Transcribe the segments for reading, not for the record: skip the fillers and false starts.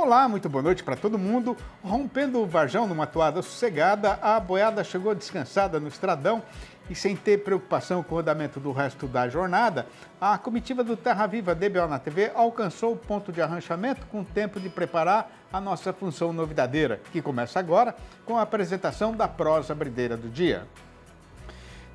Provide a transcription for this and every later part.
Olá, muito boa noite para todo mundo. Rompendo o Varjão numa toada sossegada, a boiada chegou descansada no estradão e sem ter preocupação com o andamento do resto da jornada, a comitiva do Terra Viva DBO na TV alcançou o ponto de arranchamento com tempo de preparar a nossa função novidadeira, que começa agora com a apresentação da prosa brideira do dia.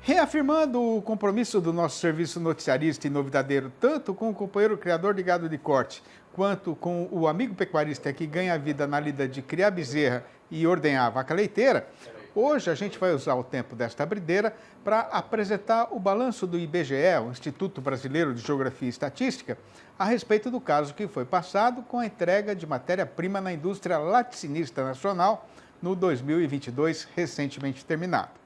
Reafirmando o compromisso do nosso serviço noticiarista e novidadeiro, tanto com o companheiro criador de gado de corte, quanto com o amigo pecuarista que ganha a vida na lida de criar bezerra e ordenhar a vaca leiteira, hoje a gente vai usar o tempo desta brideira para apresentar o balanço do IBGE, o Instituto Brasileiro de Geografia e Estatística, a respeito do caso que foi passado com a entrega de matéria-prima na indústria laticinista nacional no 2022, recentemente terminado.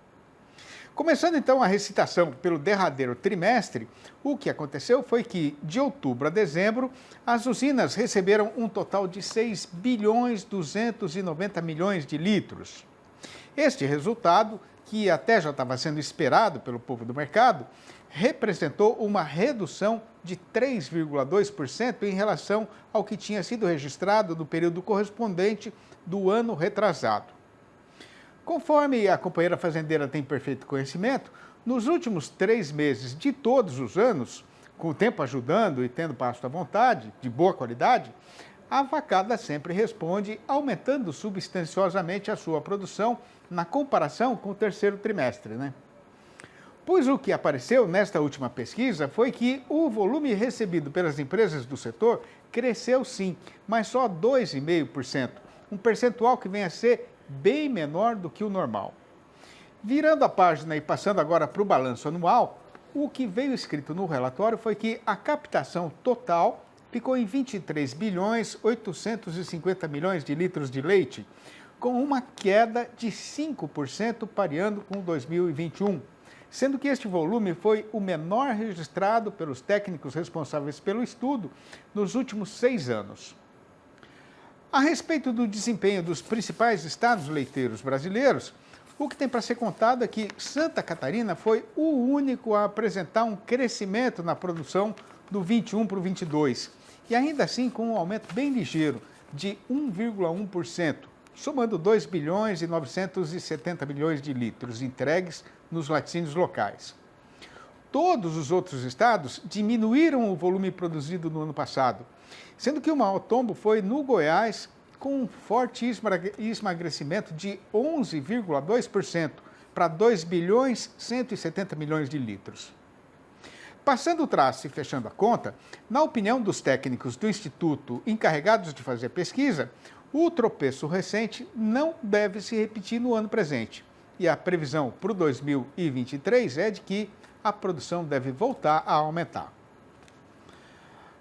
Começando então a recitação pelo derradeiro trimestre, o que aconteceu foi que, de outubro a dezembro, as usinas receberam um total de 6 bilhões 290 milhões de litros. Este resultado, que até já estava sendo esperado pelo povo do mercado, representou uma redução de 3,2% em relação ao que tinha sido registrado no período correspondente do ano retrasado. Conforme a companheira fazendeira tem perfeito conhecimento, nos últimos 3 meses de todos os anos, com o tempo ajudando e tendo pasto à vontade, de boa qualidade, a vacada sempre responde aumentando substanciosamente a sua produção na comparação com o terceiro trimestre, Pois o que apareceu nesta última pesquisa foi que o volume recebido pelas empresas do setor cresceu sim, mas só 2,5%, um percentual que vem a ser bem menor do que o normal. Virando a página e passando agora para o balanço anual, o que veio escrito no relatório foi que a captação total ficou em 23 bilhões 850 milhões de litros de leite, com uma queda de 5% pareando com 2021, sendo que este volume foi o menor registrado pelos técnicos responsáveis pelo estudo nos últimos 6 anos. A respeito do desempenho dos principais estados leiteiros brasileiros, o que tem para ser contado é que Santa Catarina foi o único a apresentar um crescimento na produção do 21 para o 22, e ainda assim com um aumento bem ligeiro, de 1,1%, somando 2 bilhões e 970 milhões de litros entregues nos laticínios locais. Todos os outros estados diminuíram o volume produzido no ano passado, sendo que o maior tombo foi no Goiás, com um forte esmagrecimento de 11,2% para 2 bilhões 170 milhões de litros. Passando o traço e fechando a conta, na opinião dos técnicos do Instituto encarregados de fazer pesquisa, o tropeço recente não deve se repetir no ano presente. E a previsão para o 2023 é de que a produção deve voltar a aumentar.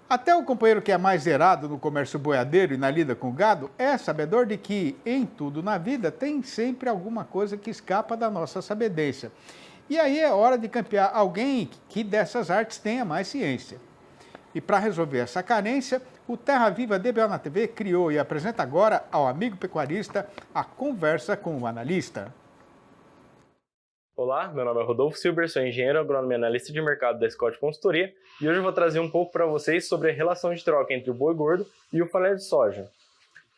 Até o companheiro que é mais zerado no comércio boiadeiro e na lida com o gado é sabedor de que, em tudo na vida, tem sempre alguma coisa que escapa da nossa sabedência. E aí é hora de campear alguém que dessas artes tenha mais ciência. E para resolver essa carência, o Terra Viva DBO na TV criou e apresenta agora ao amigo pecuarista a conversa com o analista. Olá, meu nome é Rodolfo Silber, sou engenheiro agrônomo e analista de mercado da Scott Consultoria e hoje eu vou trazer um pouco para vocês sobre a relação de troca entre o boi gordo e o farelo de soja.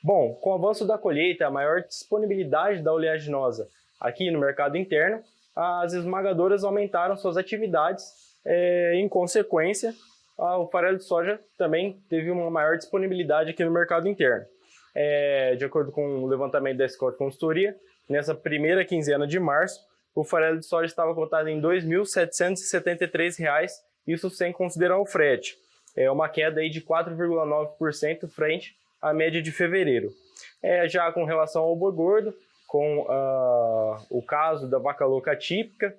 Bom, com o avanço da colheita, a maior disponibilidade da oleaginosa aqui no mercado interno, as esmagadoras aumentaram suas atividades em consequência, o farelo de soja também teve uma maior disponibilidade aqui no mercado interno. De acordo com o levantamento da Scott Consultoria, nessa primeira quinzena de março, o farelo de soja estava cotado em R$ 2.773, isso sem considerar o frete. É uma queda aí de 4,9% frente à média de fevereiro. Já com relação ao boi gordo, com o caso da vaca louca típica,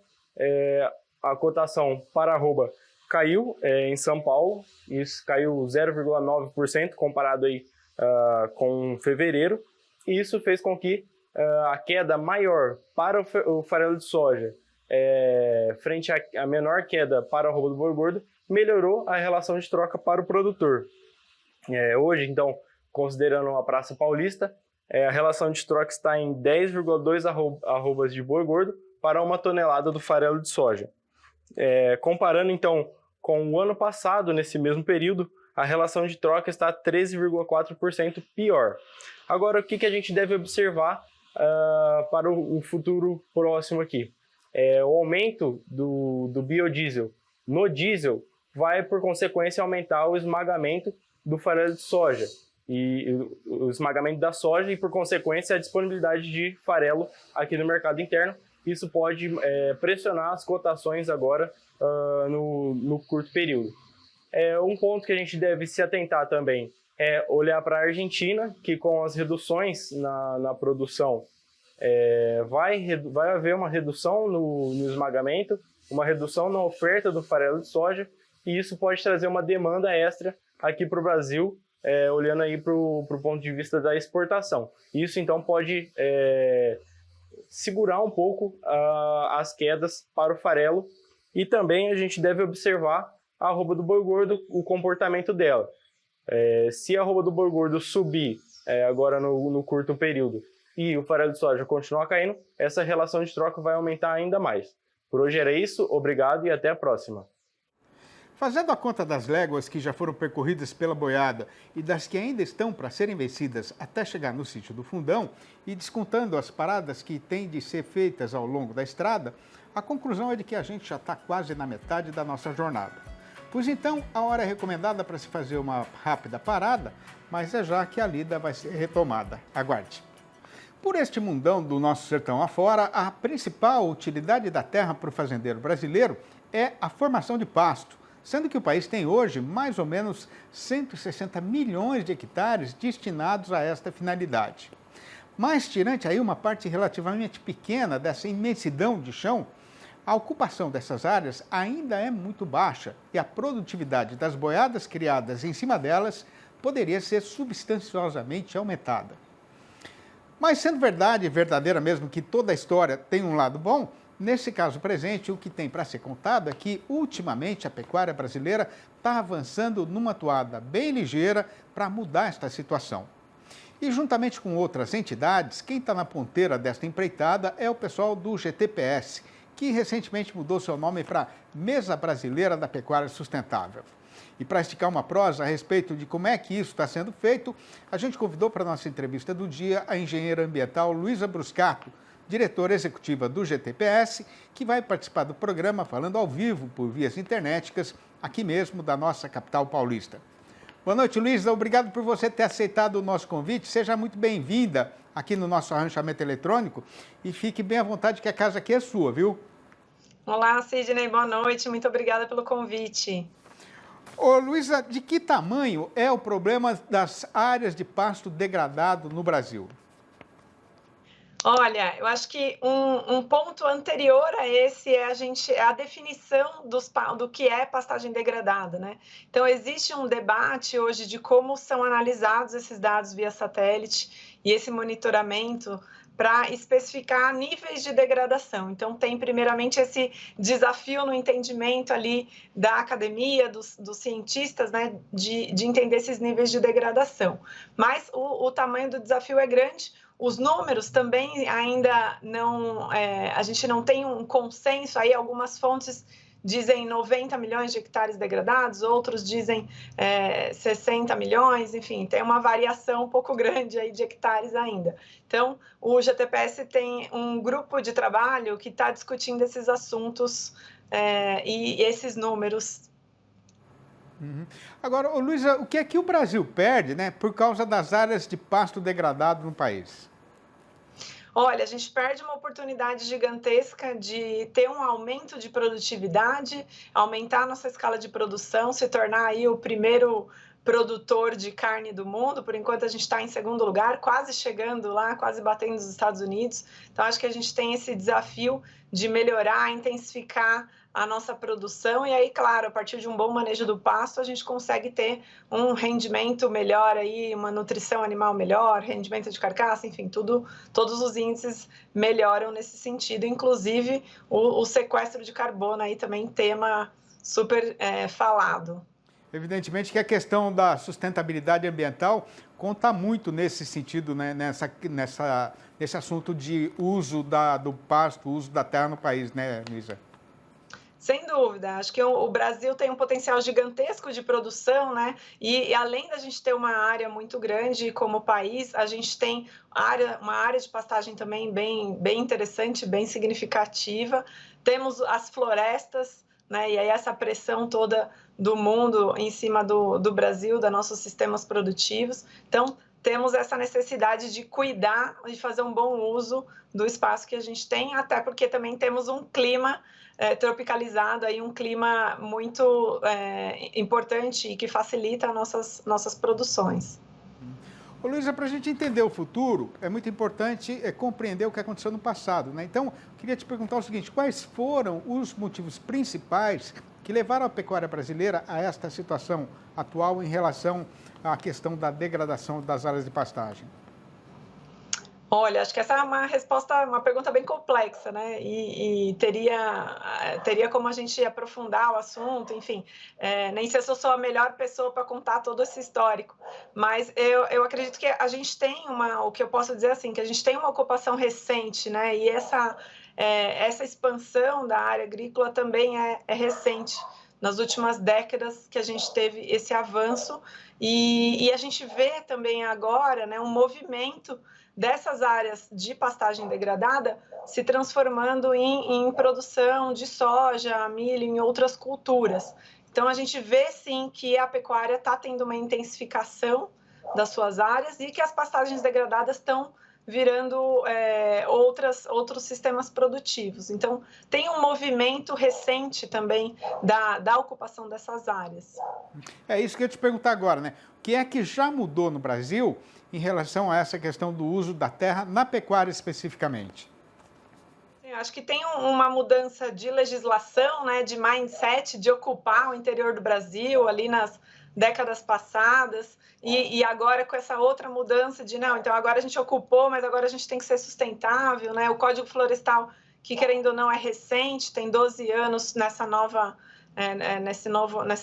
a cotação para arroba caiu em São Paulo, isso caiu 0,9% comparado aí, com fevereiro, e isso fez com que a queda maior para o farelo de soja frente à menor queda para a arroba do boi gordo melhorou a relação de troca para o produtor. Hoje, então, considerando a Praça Paulista, a relação de troca está em 10,2 arrobas de boi gordo para 1 tonelada do farelo de soja. Comparando, então, com o ano passado, nesse mesmo período, a relação de troca está 13,4% pior. Agora, o que a gente deve observar para o futuro próximo aqui? O aumento do biodiesel no diesel vai, por consequência, aumentar o esmagamento do farelo de soja, e o esmagamento da soja e, por consequência, a disponibilidade de farelo aqui no mercado interno. Isso pode pressionar as cotações agora no curto período. Um ponto que a gente deve se atentar também é olhar para a Argentina, que com as reduções na produção vai haver uma redução no esmagamento, uma redução na oferta do farelo de soja, e isso pode trazer uma demanda extra aqui para o Brasil, olhando aí para o ponto de vista da exportação. Isso então pode segurar um pouco as quedas para o farelo, e também a gente deve observar a arroba do boi gordo, o comportamento dela. Se a arroba do boi gordo subir agora no curto período e o farelo de soja continuar caindo, essa relação de troca vai aumentar ainda mais. Por hoje era isso, obrigado e até a próxima. Fazendo a conta das léguas que já foram percorridas pela boiada e das que ainda estão para serem vencidas até chegar no sítio do Fundão, e descontando as paradas que têm de ser feitas ao longo da estrada, a conclusão é de que a gente já está quase na metade da nossa jornada. Pois então, a hora é recomendada para se fazer uma rápida parada, mas é já que a lida vai ser retomada. Aguarde. Por este mundão do nosso sertão afora, a principal utilidade da terra para o fazendeiro brasileiro é a formação de pasto, sendo que o país tem hoje mais ou menos 160 milhões de hectares destinados a esta finalidade. Mas, tirante aí uma parte relativamente pequena dessa imensidão de chão, a ocupação dessas áreas ainda é muito baixa e a produtividade das boiadas criadas em cima delas poderia ser substanciosamente aumentada. Mas sendo verdade, verdadeira mesmo, que toda a história tem um lado bom, nesse caso presente, o que tem para ser contado é que, ultimamente, a pecuária brasileira está avançando numa toada bem ligeira para mudar esta situação. E, juntamente com outras entidades, quem está na ponteira desta empreitada é o pessoal do GTPS, que recentemente mudou seu nome para Mesa Brasileira da Pecuária Sustentável. E para esticar uma prosa a respeito de como é que isso está sendo feito, a gente convidou para a nossa entrevista do dia a engenheira ambiental Luísa Bruscato, diretora executiva do GTPS, que vai participar do programa falando ao vivo por vias internéticas, aqui mesmo da nossa capital paulista. Boa noite, Luísa. Obrigado por você ter aceitado o nosso convite. Seja muito bem-vinda aqui no nosso arranchamento eletrônico e fique bem à vontade que a casa aqui é sua, viu? Olá, Sidney. Boa noite. Muito obrigada pelo convite. Ô, Luísa, de que tamanho é o problema das áreas de pasto degradado no Brasil? Olha, eu acho que um ponto anterior a esse é a definição do que é pastagem degradada, né? Então, existe um debate hoje de como são analisados esses dados via satélite e esse monitoramento para especificar níveis de degradação. Então, tem primeiramente esse desafio no entendimento ali da academia, dos cientistas, né, de entender esses níveis de degradação. Mas o tamanho do desafio é grande. Os números também ainda não, a gente não tem um consenso, aí algumas fontes dizem 90 milhões de hectares degradados, outros dizem 60 milhões, enfim, tem uma variação um pouco grande aí de hectares ainda. Então, o GTPS tem um grupo de trabalho que está discutindo esses assuntos e esses números. Uhum. Agora, Luísa, o que é que o Brasil perde, né, por causa das áreas de pasto degradado no país? Olha, a gente perde uma oportunidade gigantesca de ter um aumento de produtividade, aumentar a nossa escala de produção, se tornar aí o primeiro produtor de carne do mundo. Por enquanto a gente está em segundo lugar, quase chegando lá, quase batendo os Estados Unidos. Então acho que a gente tem esse desafio de melhorar, intensificar a nossa produção e aí, claro, a partir de um bom manejo do pasto, a gente consegue ter um rendimento melhor aí, uma nutrição animal melhor, rendimento de carcaça, enfim, todos os índices melhoram nesse sentido, inclusive o sequestro de carbono aí também tema super falado. Evidentemente que a questão da sustentabilidade ambiental conta muito nesse sentido, né, nesse assunto de uso do pasto, uso da terra no país, né, Luísa? Sem dúvida, acho que o Brasil tem um potencial gigantesco de produção, né? E além da gente ter uma área muito grande como país, a gente tem uma área de pastagem também bem interessante, bem significativa. Temos as florestas, né? E aí essa pressão toda do mundo em cima do Brasil, dos nossos sistemas produtivos. Então, temos essa necessidade de cuidar, de fazer um bom uso do espaço que a gente tem, até porque também temos um clima tropicalizado, aí um clima muito importante e que facilita nossas produções. Ô, Luísa, para a gente entender o futuro, é muito importante compreender o que aconteceu no passado, né? Então, queria te perguntar o seguinte, quais foram os motivos principais que levaram a pecuária brasileira a esta situação atual em relação à questão da degradação das áreas de pastagem? Olha, acho que essa é uma pergunta bem complexa, né? E teria como a gente aprofundar o assunto, enfim. Nem sei se eu sou a melhor pessoa para contar todo esse histórico, mas eu acredito que a gente tem o que eu posso dizer assim, que a gente tem uma ocupação recente, né? E essa expansão da área agrícola também é recente. Nas últimas décadas que a gente teve esse avanço e a gente vê também agora, né, um movimento dessas áreas de pastagem degradada se transformando em produção de soja, milho, em outras culturas. Então, a gente vê, sim, que a pecuária está tendo uma intensificação das suas áreas e que as pastagens degradadas estão virando outros sistemas produtivos. Então, tem um movimento recente também da ocupação dessas áreas. É isso que eu ia te perguntar agora, né? O que é que já mudou no Brasil em relação a essa questão do uso da terra na pecuária especificamente? Acho que tem uma mudança de legislação, né, de mindset, de ocupar o interior do Brasil ali nas décadas passadas e agora com essa outra mudança de não, então agora a gente ocupou, mas agora a gente tem que ser sustentável, né? O Código Florestal, que querendo ou não é recente, tem 12 anos nessa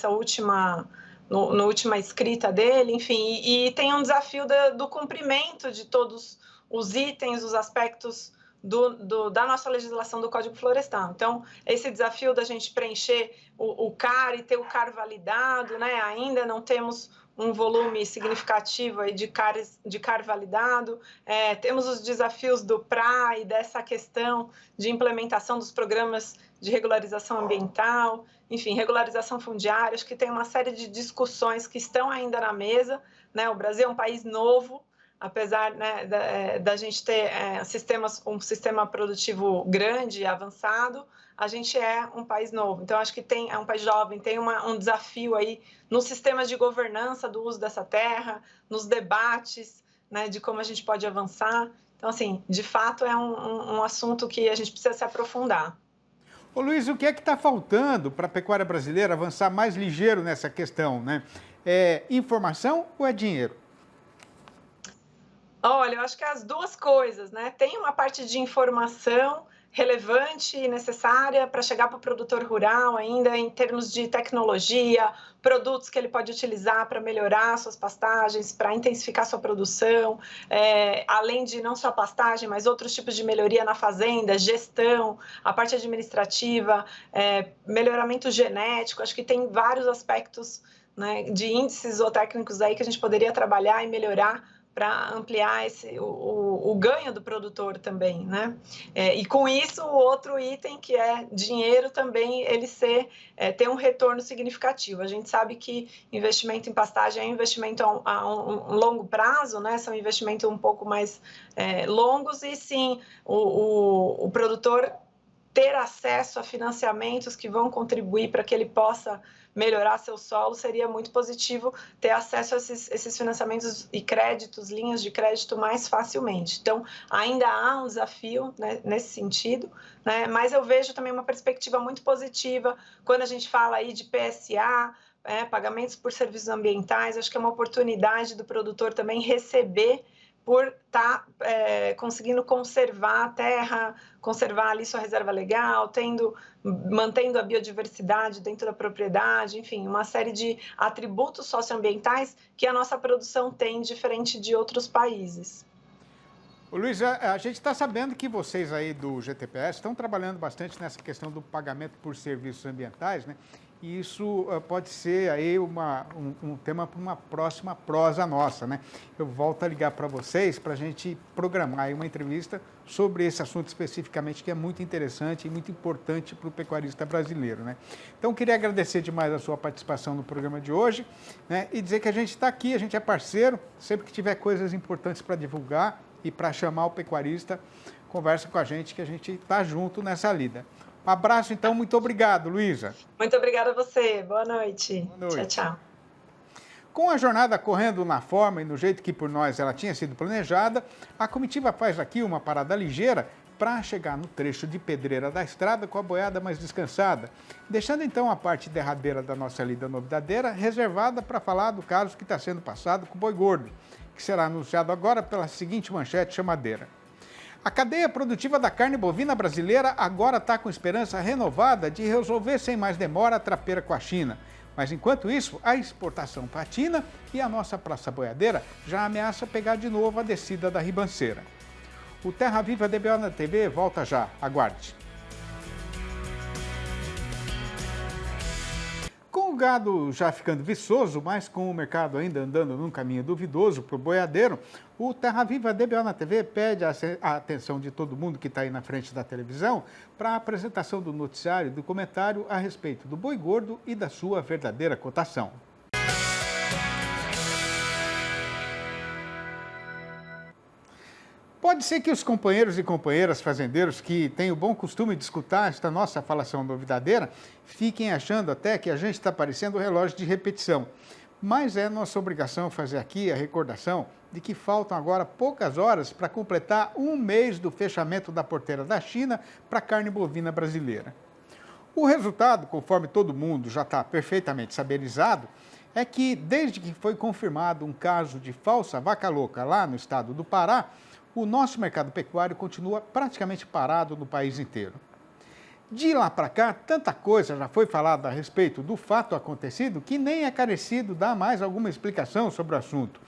última escrita dele, enfim, e tem um desafio do cumprimento de todos os itens, os aspectos da nossa legislação do Código Florestal. Então, esse desafio da gente preencher o CAR e ter o CAR validado, né? Ainda não temos um volume significativo aí de CAR validado. Temos os desafios do PRA e dessa questão de implementação dos programas de regularização ambiental, enfim, regularização fundiária. Acho que tem uma série de discussões que estão ainda na mesa, né? O Brasil é um país novo, apesar, né, da gente ter um sistema produtivo grande e avançado, a gente é um país novo. Então, acho que é um país jovem, tem um desafio aí nos sistemas de governança do uso dessa terra, nos debates, né, de como a gente pode avançar. Então, assim, de fato, é um assunto que a gente precisa se aprofundar. Ô Luiz, o que é que está faltando para a pecuária brasileira avançar mais ligeiro nessa questão, né? É informação ou é dinheiro? Olha, eu acho que as duas coisas, né? Tem uma parte de informação relevante e necessária para chegar para o produtor rural ainda em termos de tecnologia, produtos que ele pode utilizar para melhorar suas pastagens, para intensificar sua produção, além de não só a pastagem, mas outros tipos de melhoria na fazenda, gestão, a parte administrativa, melhoramento genético. Acho que tem vários aspectos, né, de índices zootécnicos aí que a gente poderia trabalhar e melhorar para ampliar o ganho do produtor também, né? E com isso, o outro item, que é dinheiro, também ele ter um retorno significativo. A gente sabe que investimento em pastagem é um investimento a um longo prazo, né? São investimentos um pouco mais longos e, sim, o produtor ter acesso a financiamentos que vão contribuir para que ele possa melhorar seu solo, seria muito positivo ter acesso a esses financiamentos e créditos, linhas de crédito mais facilmente. Então, ainda há um desafio, né, nesse sentido, né, mas eu vejo também uma perspectiva muito positiva quando a gente fala aí de PSA, pagamentos por serviços ambientais. Acho que é uma oportunidade do produtor também receber por estar conseguindo conservar a terra, conservar ali sua reserva legal, mantendo a biodiversidade dentro da propriedade, enfim, uma série de atributos socioambientais que a nossa produção tem, diferente de outros países. Ô, Luiz, a gente está sabendo que vocês aí do GTPS estão trabalhando bastante nessa questão do pagamento por serviços ambientais, né? E isso pode ser aí um tema para uma próxima prosa nossa, né? Eu volto a ligar para vocês para a gente programar aí uma entrevista sobre esse assunto especificamente, que é muito interessante e muito importante para o pecuarista brasileiro, né? Então, queria agradecer demais a sua participação no programa de hoje, né? E dizer que a gente está aqui, a gente é parceiro, sempre que tiver coisas importantes para divulgar e para chamar o pecuarista, conversa com a gente, que a gente está junto nessa lida. Um abraço, então. Muito obrigado, Luísa. Muito obrigada a você. Boa noite. Boa noite. Tchau, tchau. Com a jornada correndo na forma e no jeito que por nós ela tinha sido planejada, a comitiva faz aqui uma parada ligeira para chegar no trecho de pedreira da estrada com a boiada mais descansada, deixando então a parte derradeira da nossa lida novidadeira reservada para falar do caso que está sendo passado com o boi gordo, que será anunciado agora pela seguinte manchete chamadeira. A cadeia produtiva da carne bovina brasileira agora está com esperança renovada de resolver sem mais demora a trapeira com a China. Mas enquanto isso, a exportação patina e a nossa praça boiadeira já ameaça pegar de novo a descida da ribanceira. O Terra Viva DBO na TV volta já. Aguarde. Com o gado já ficando viçoso, mas com o mercado ainda andando num caminho duvidoso para o boiadeiro, o Terra Viva DBO na TV pede a atenção de todo mundo que está aí na frente da televisão para a apresentação do noticiário e do comentário a respeito do boi gordo e da sua verdadeira cotação. Pode ser que os companheiros e companheiras fazendeiros que têm o bom costume de escutar esta nossa falação novidadeira fiquem achando até que a gente está parecendo um relógio de repetição. Mas é nossa obrigação fazer aqui a recordação de que faltam agora poucas horas para completar um mês do fechamento da porteira da China para a carne bovina brasileira. O resultado, conforme todo mundo já está perfeitamente saberizado, é que desde que foi confirmado um caso de falsa vaca louca lá no estado do Pará, o nosso mercado pecuário continua praticamente parado no país inteiro. De lá para cá, tanta coisa já foi falada a respeito do fato acontecido que nem é carecido dar mais alguma explicação sobre o assunto.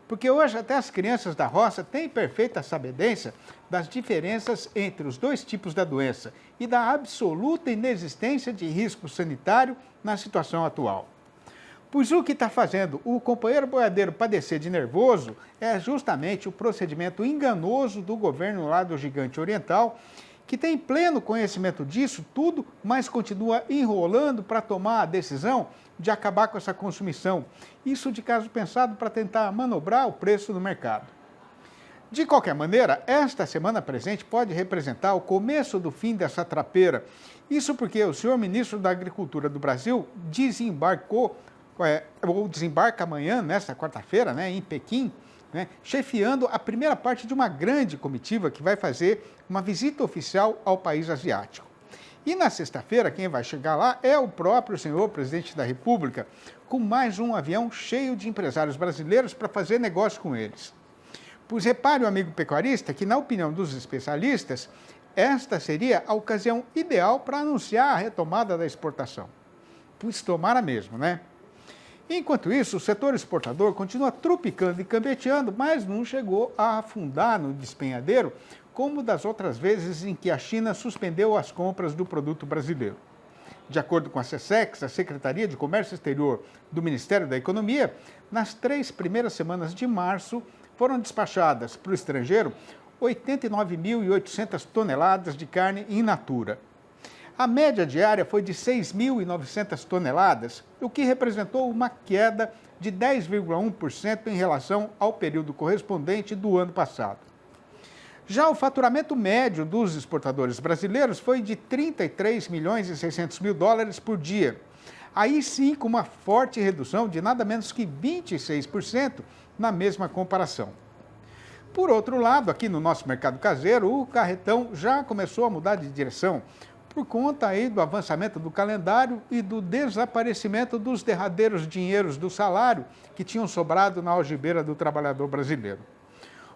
Porque hoje até as crianças da roça têm perfeita sabedência das diferenças entre os dois tipos da doença e da absoluta inexistência de risco sanitário na situação atual. Pois o que está fazendo o companheiro boiadeiro padecer de nervoso é justamente o procedimento enganoso do governo lá do Gigante Oriental, que tem pleno conhecimento disso tudo, mas continua enrolando para tomar a decisão de acabar com essa consumição. Isso de caso pensado para tentar manobrar o preço no mercado. De qualquer maneira, esta semana presente pode representar o começo do fim dessa trapeira. Isso porque o senhor ministro da Agricultura do Brasil desembarca amanhã, nesta quarta-feira, em Pequim, chefiando a primeira parte de uma grande comitiva que vai fazer uma visita oficial ao país asiático. E na sexta-feira, quem vai chegar lá é o próprio senhor presidente da República, com mais um avião cheio de empresários brasileiros para fazer negócio com eles. Pois repare, o amigo pecuarista, que na opinião dos especialistas, esta seria a ocasião ideal para anunciar a retomada da exportação. Pois tomara mesmo, né? Enquanto isso, o setor exportador continua trupicando e cambeteando, mas não chegou a afundar no despenhadeiro, como das outras vezes em que a China suspendeu as compras do produto brasileiro. De acordo com a SECEX, a Secretaria de Comércio Exterior do Ministério da Economia, nas 3 primeiras semanas de março foram despachadas para o estrangeiro 89.800 toneladas de carne in natura. A média diária foi de 6.900 toneladas, o que representou uma queda de 10,1% em relação ao período correspondente do ano passado. Já o faturamento médio dos exportadores brasileiros foi de 33 milhões e 600 mil dólares por dia. Aí sim, com uma forte redução de nada menos que 26% na mesma comparação. Por outro lado, aqui no nosso mercado caseiro, o carretão já começou a mudar de direção, por conta aí do avançamento do calendário e do desaparecimento dos derradeiros dinheiros do salário que tinham sobrado na algibeira do trabalhador brasileiro.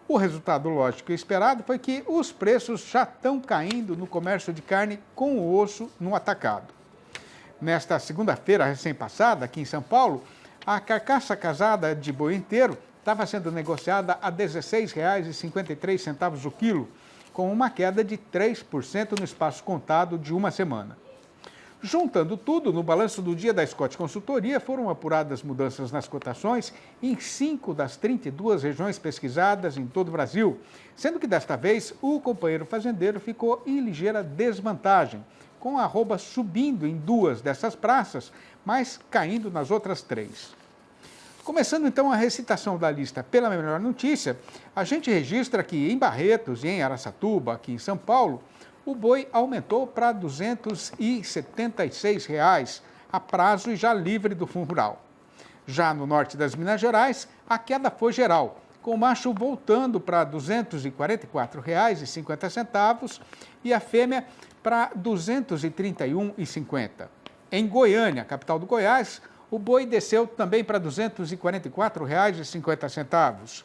O resultado lógico e esperado foi que os preços já estão caindo no comércio de carne com o osso no atacado. Nesta segunda-feira recém-passada, aqui em São Paulo, a carcaça casada de boi inteiro estava sendo negociada a R$ 16,53 o quilo, com uma queda de 3% no espaço contado de uma semana. Juntando tudo, no balanço do dia da Scott Consultoria, foram apuradas mudanças nas cotações em 5 das 32 regiões pesquisadas em todo o Brasil, sendo que desta vez o companheiro fazendeiro ficou em ligeira desvantagem, com a arroba subindo em 2 dessas praças, mas caindo nas outras 3. Começando então a recitação da lista pela melhor notícia, a gente registra que em Barretos e em Araçatuba, aqui em São Paulo, o boi aumentou para R$ 276 a prazo e já livre do Fundo Rural. Já no norte das Minas Gerais, a queda foi geral, com o macho voltando para R$ 244,50 e a fêmea para R$ 231,50. Em Goiânia, capital do Goiás, o boi desceu também para R$ 244,50.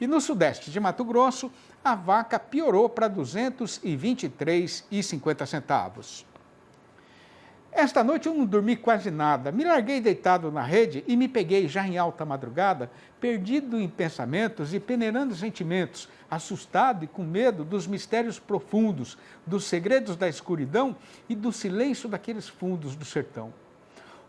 E no sudeste de Mato Grosso, a vaca piorou para R$ 223,50. Esta noite eu não dormi quase nada. Me larguei deitado na rede e me peguei já em alta madrugada, perdido em pensamentos e peneirando sentimentos, assustado e com medo dos mistérios profundos, dos segredos da escuridão e do silêncio daqueles fundos do sertão.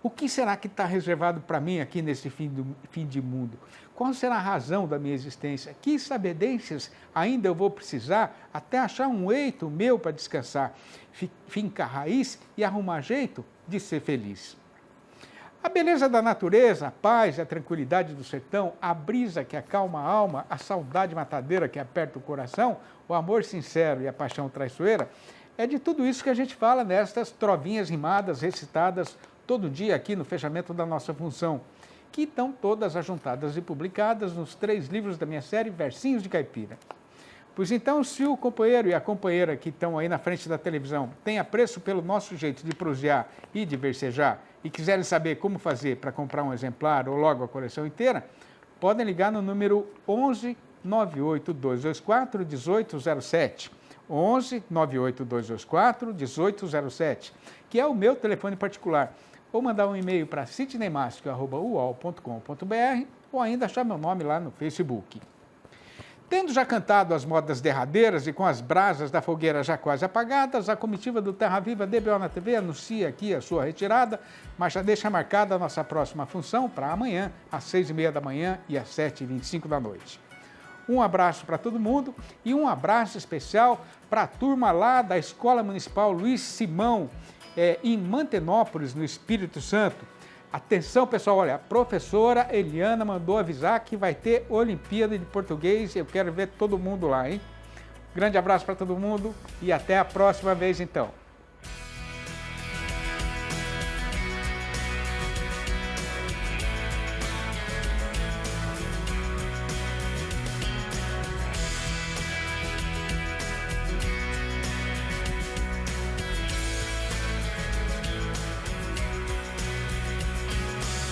O que será que está reservado para mim aqui nesse fim de mundo? Qual será a razão da minha existência? Que sabedências ainda eu vou precisar até achar um eito meu para descansar, fincar raiz e arrumar jeito de ser feliz? A beleza da natureza, a paz e a tranquilidade do sertão, a brisa que acalma a alma, a saudade matadeira que aperta o coração, o amor sincero e a paixão traiçoeira, é de tudo isso que a gente fala nestas trovinhas rimadas recitadas todo dia aqui no fechamento da nossa função, que estão todas ajuntadas e publicadas nos 3 livros da minha série Versinhos de Caipira. Pois então, se o companheiro e a companheira que estão aí na frente da televisão têm apreço pelo nosso jeito de prosear e de versejar e quiserem saber como fazer para comprar um exemplar ou logo a coleção inteira, podem ligar no número 11 98224 1807. 11 98224 1807, que é o meu telefone particular. Ou mandar um e-mail para sidneymasco@uol.com.br ou ainda achar meu nome lá no Facebook. Tendo já cantado as modas derradeiras e com as brasas da fogueira já quase apagadas, a comitiva do Terra Viva DBO na TV anuncia aqui a sua retirada, mas já deixa marcada a nossa próxima função para amanhã, às 6h30 da manhã e às 7h25 da noite. Um abraço para todo mundo e um abraço especial para a turma lá da Escola Municipal Luiz Simão, em Mantenópolis, no Espírito Santo. Atenção, pessoal, olha, a professora Eliana mandou avisar que vai ter Olimpíada de Português e eu quero ver todo mundo lá, hein? Grande abraço para todo mundo e até a próxima vez, então.